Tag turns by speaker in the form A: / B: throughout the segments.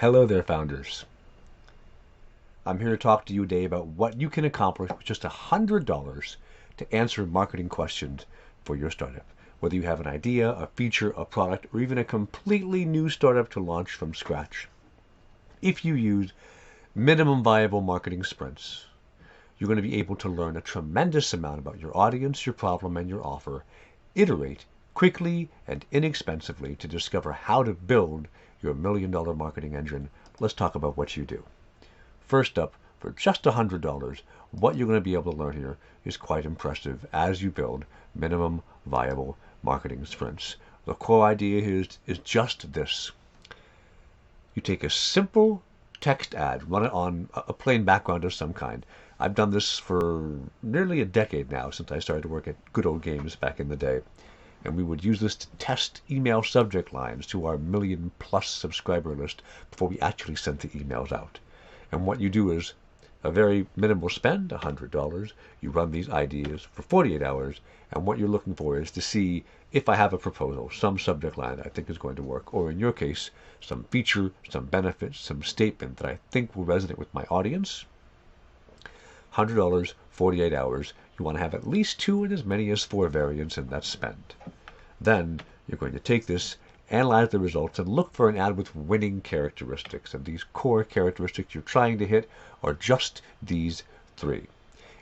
A: Hello there, founders. I'm here to talk to you today about what you can accomplish with just $100 to answer marketing questions for your startup. Whether you have an idea, a feature, a product, or even a completely new startup to launch from scratch. If you use minimum viable marketing sprints, you're going to be able to learn a tremendous amount about your audience, your problem, and your offer. Iterate quickly and inexpensively to discover how to build your $1 million marketing engine. Let's talk about what you do. First up, for just $100, what you're going to be able to learn here is quite impressive as you build minimum viable marketing sprints. The core idea is just this. You take a simple text ad, run it on a plain background of some kind. I've done this for nearly a decade now, since I started to work at Good Old Games back in the day. And we would use this to test email subject lines to our 1 million+ subscriber list before we actually sent the emails out. And what you do is a very minimal spend, $100. You run these ideas for 48 hours, and what you're looking for is to see if I have a proposal, some subject line that I think is going to work, or in your case, some feature, some benefit, some statement that I think will resonate with my audience. $100, 48 hours. You want to have at least 2 and as many as 4 variants in that spend. Then you're going to take this, analyze the results, and look for an ad with winning characteristics. And these core characteristics you're trying to hit are just these 3.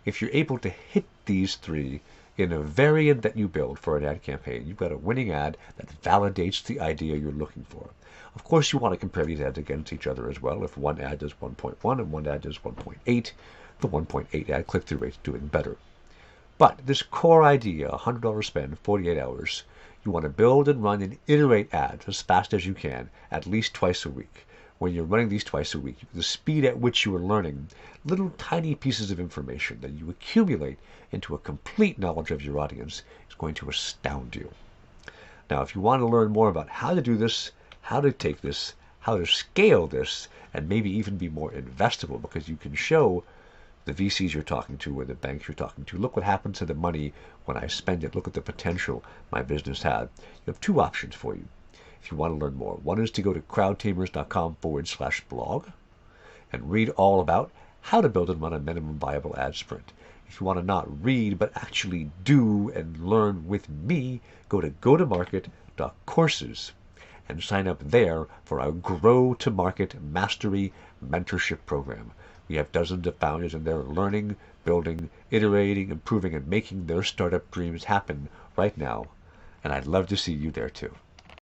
A: If you're able to hit these 3 in a variant that you build for an ad campaign, you've got a winning ad that validates the idea you're looking for. Of course, you want to compare these ads against each other as well. If one ad does 1.1 and one ad does 1.8, the 1.8 ad click-through rate is doing better. But this core idea, $100 spend, 48 hours, you want to build and run and iterate ads as fast as you can, at least twice a week. When you're running these twice a week, the speed at which you are learning little tiny pieces of information that you accumulate into a complete knowledge of your audience is going to astound you. Now, if you want to learn more about how to do this, how to take this, how to scale this, and maybe even be more investable, because you can show the VCs you're talking to or the banks you're talking to, look what happens to the money when I spend it. Look at the potential my business had. You have 2 options for you if you want to learn more. One is to go to crowdtamers.com/blog and read all about how to build and run a minimum viable ad sprint. If you want to not read but actually do and learn with me, go to go-to-market.courses and sign up there for our Grow to Market Mastery Mentorship Program. We have dozens of founders in there learning, building, iterating, improving, and making their startup dreams happen right now. And I'd love to see you there too.